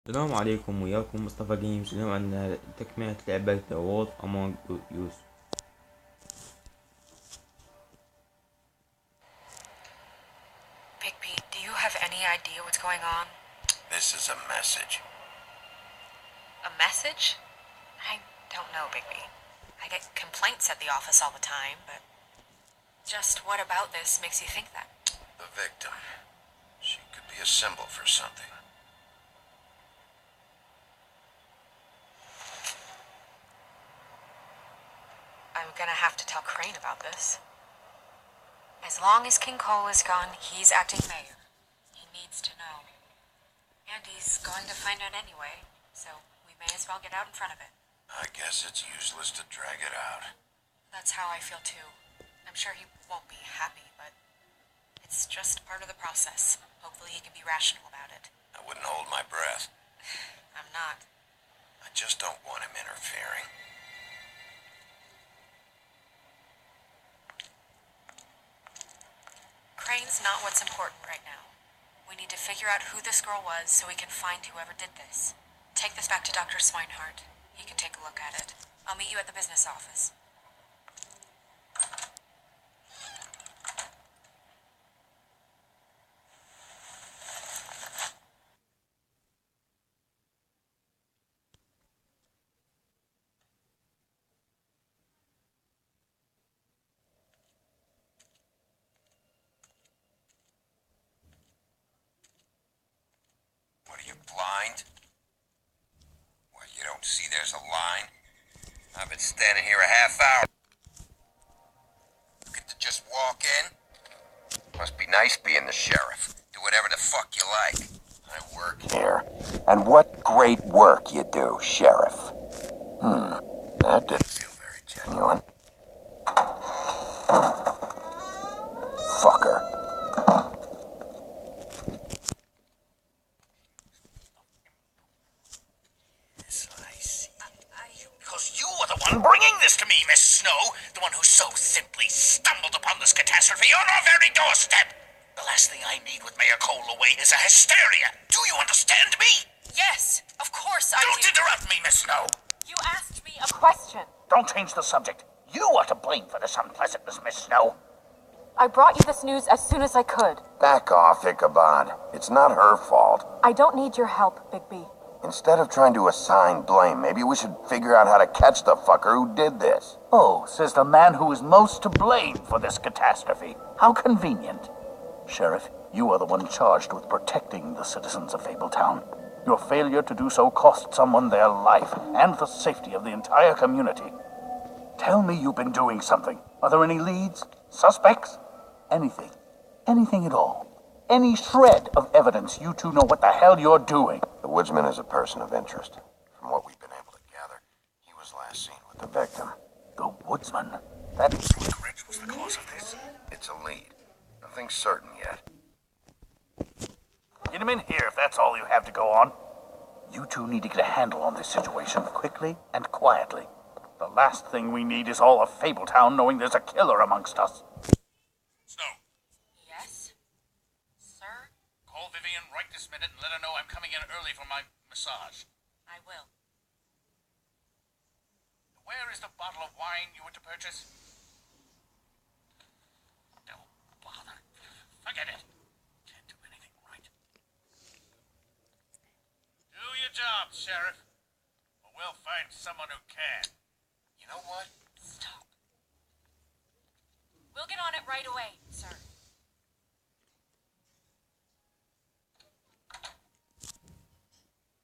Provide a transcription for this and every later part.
السلام عليكم، وياكم مصطفى جيمز. اليوم عندنا تكملة لعبة The Wolf Among Us. Bigby, do you have any idea what's going on? This is a message. A message? I don't know, Bigby. I get complaints at the office all the time, but just what about this makes you think that? The victim. She could be a symbol for something. I'm gonna have to tell Crane about this. As long as King Cole is gone, he's acting mayor. He needs to know. And he's going to find out anyway, so we may as well get out in front of it. I guess it's useless to drag it out. That's how I feel too. I'm sure he won't be happy, but it's just part of the process. Hopefully he can be rational about it. I wouldn't hold my breath. I'm not. I just don't want him interfering. Crane's not what's important right now. We need to figure out who this girl was so we can find whoever did this. Take this back to Dr. Swinehart. He can take a look at it. I'll meet you at the business office. What are you, blind? What, you don't see there's a line? I've been standing here a half hour. You get to just walk in? Must be nice being the sheriff. Do whatever the fuck you like. I work here. And what great work you do, Sheriff. That didn't feel very genuine. Fucker. Yes, I see. Because you are the one bringing this to me, Miss Snow. The one who so simply stumbled upon this catastrophe on our very doorstep. The last thing I need with Mayor Cole away is a hysteria. Do you understand me? Yes, of course I Don't do. interrupt me, Miss Snow. You asked me a question. Don't change the subject. You are to blame for this unpleasantness, Miss Snow. I brought you this news as soon as I could. Back off, Ichabod. It's not her fault. I don't need your help, Bigby. Instead of trying to assign blame, maybe we should figure out how to catch the fucker who did this. Oh, says the man who is most to blame for this catastrophe. How convenient. Sheriff, you are the one charged with protecting the citizens of Fabletown. Your failure to do so cost someone their life and the safety of the entire community. Tell me you've been doing something. Are there any leads? Suspects? Anything. Anything at all. Any shred of evidence you two know what the hell you're doing. The woodsman is a person of interest. From what we've been able to gather, he was last seen with the victim. The woodsman? That Switch was the cause of this. It's a lead. Nothing certain yet. Get him in here if that's all you have to go on. You two need to get a handle on this situation quickly and quietly. The last thing we need is all of Fabletown knowing there's a killer amongst us. Snow, Yes? Sir? call Vivian right this minute and let her know I'm coming in early for my massage. I will. Where is the bottle of wine you were to purchase? Don't bother. Forget it. Can't do anything right. Do your job, Sheriff. Or we'll find someone who can. You know what? Stop. We'll get on it right away, sir.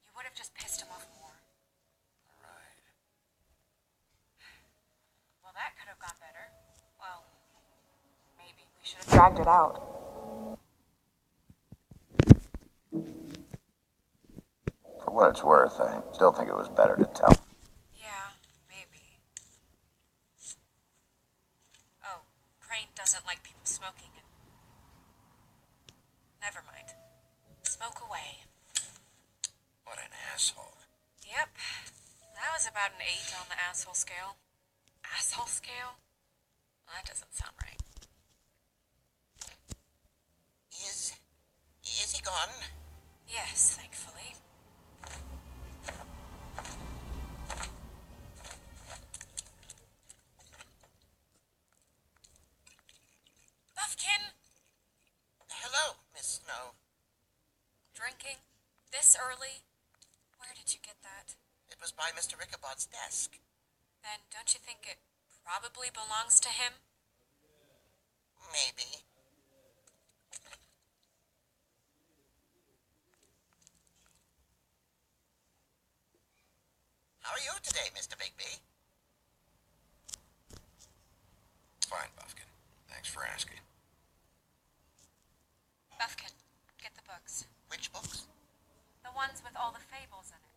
You would have just pissed him off more. Right. Well, that could have gone better. Well, maybe we should have dragged it out. For what it's worth, I still think it was better to tell. Yeah, maybe. Oh, Crane doesn't like people smoking. Never mind. Smoke away. What an asshole. Yep. That was about an 8 on the asshole scale. Asshole scale? Well, that doesn't sound right. Is he gone? Yes, thankfully. This early? Where did you get that? It was by Mr. Ichabod's desk. Then don't you think it probably belongs to him? Maybe. How are you today, Mr. Bigby? Fine, Buffkin. Thanks for asking. Buffkin, get the books. Which books? The ones with all the fables in it.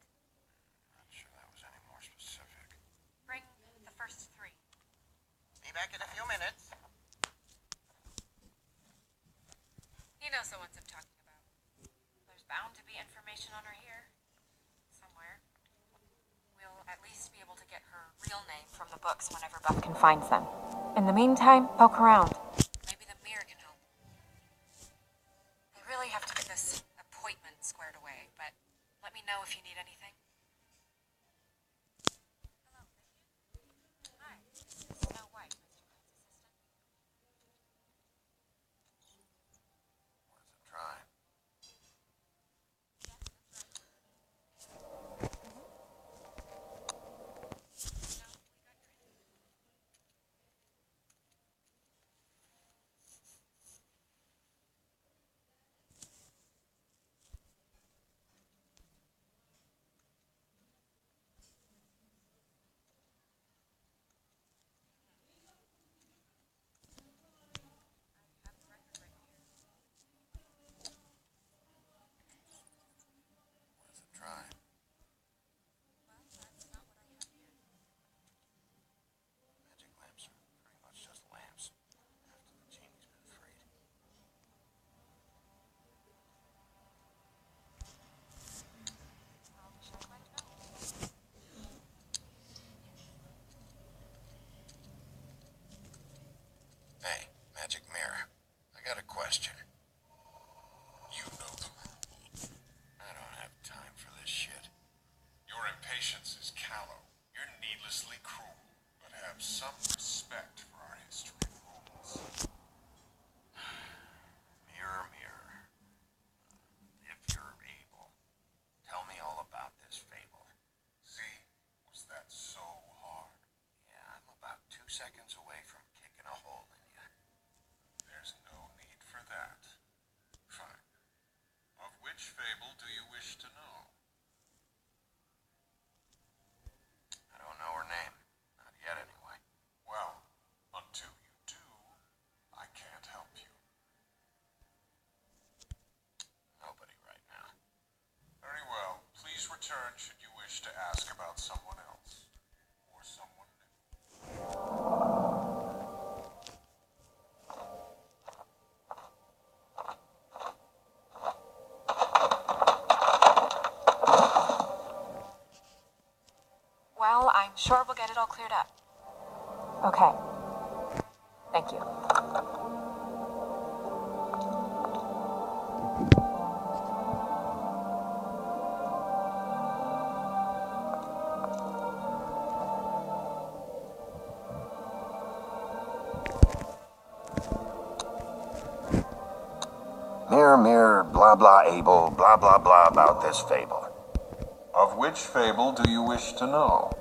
Not sure that was any more specific. Bring the first 3. Be back in a few minutes. He knows the ones I'm talking about. There's bound to be information on her here. Somewhere. We'll at least be able to get her real name from the books whenever Buffkin finds them. In the meantime, poke around. Maybe the mirror can help. I really have to get this appointment squared away, but let me know if you need anything. Hello, Vivian. Hi, this is Snow White, Mr. Grant's assistant. Worth a try. Worth a try. Magic lamps are pretty much just lamps after the genie's been freed. Hey, magic mirror. I got a question. You know the rules. I don't have time for this shit. Your impatience is callow. You're needlessly cruel. But have some respect for our history rules. Mirror, mirror. If you're able, tell me all about this fable. See? Was that so hard? Yeah, I'm about 2 seconds away from kicking a hole in you. There's no need for that. Fine. Of which fable do you wish to know? I don't know her name. Not yet, anyway. Well, until you do, I can't help you. Nobody right now. Very well. Please return should you wish to ask about someone else. Or someone new. Well, I'm sure we'll get it all cleared up. Okay. Thank you. Mirror, mirror, blah blah able, blah blah blah about this fable. Of which fable do you wish to know?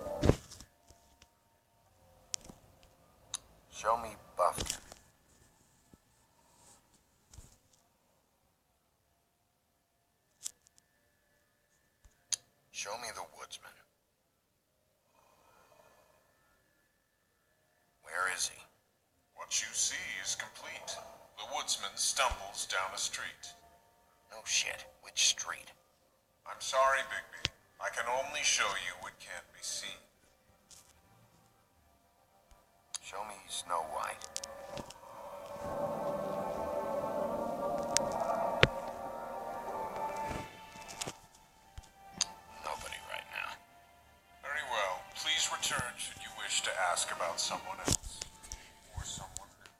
Show me Buffkin. Show me the woodsman. Where is he? What you see is complete. The woodsman stumbles down a street. No shit. Which street? I'm sorry, Bigby. I can only show you what can't be seen. Show me Snow White. Nobody right now. Very well. Please return should you wish to ask about someone else. Or someone new.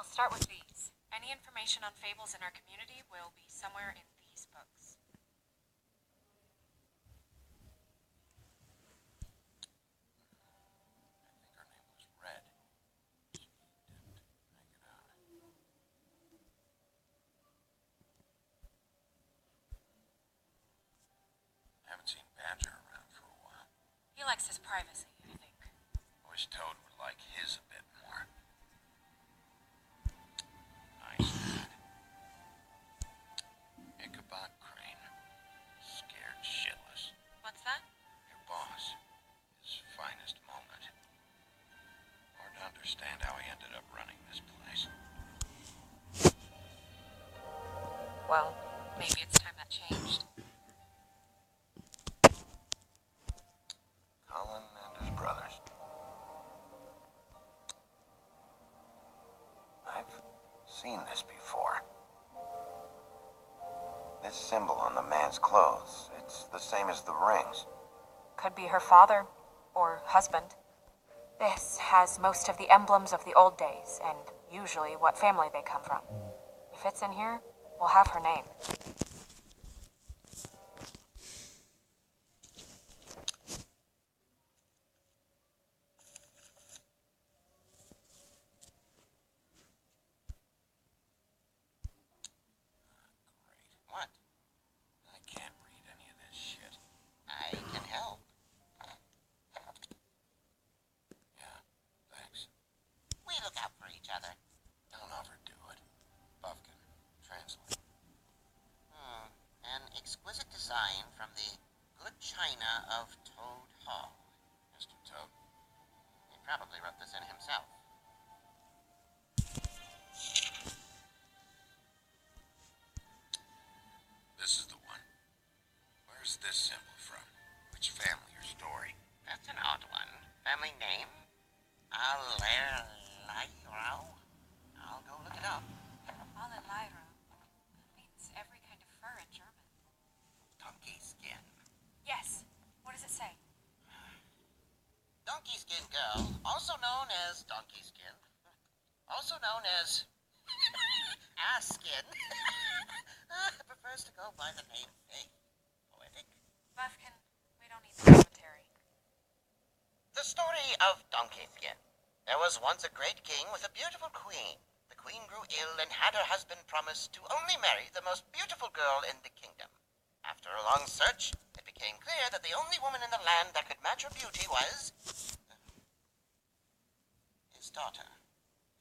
I'll start with these. Any information on fables in our community will be somewhere in these books. I think her name was Red. She didn't make it out. Haven't seen Badger around for a while. He likes his privacy, I think. I wish Toad would like his a bit more. Nice lad. Ichabod Crane. Scared shitless. What's that? Your boss. His finest moment. Hard to understand how he ended up running this place. Well, maybe it's time that changed. Colin and his brothers. I've seen this before. This symbol on the man's clothes, it's the same as the rings. Could be her father or husband. This has most of the emblems of the old days and usually what family they come from. If it's in here, we'll have her name. Great. What? I can't read any of this shit. I can help. Yeah, thanks. We look out for each other. Don't overdo it. Buffkin, translate. An exquisite design from the good china of Toad Hall. Mr. Toad. He probably wrote this in himself. This is the one. Where's this symbol from? Which family or story? That's an odd one. Family name? Allerleirauh? I'll go look it up. Allerleirauh means every kind of fur in German. Donkey skin. Yes. What does it say? Donkey skin girl, also known as donkey skin. Also known as ass skin. Prefers to go by the name Faith. Poetic. Buffkin, we don't need the commentary. The story of Donkey Skin. There was once a great king with a beautiful queen. The queen grew ill and had her husband promise to only marry the most beautiful girl in the kingdom. After a long search, it became clear that the only woman in the land that could match her beauty was his daughter,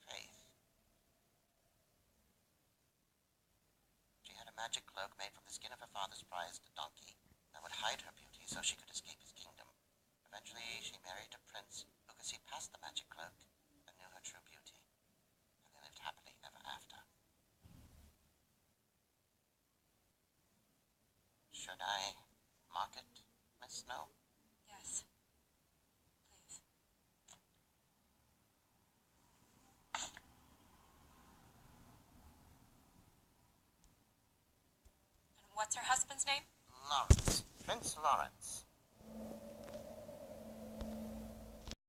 Faith. She had a magic cloak made from the skin of her father's prized donkey that would hide her beauty so she could escape his kingdom. Eventually, she married a prince who could see past the magic cloak and knew her true beauty. And they lived happily ever after. Should I mark it, Miss Snow? Yes. Please. And what's her husband's name? Lawrence. Prince Lawrence.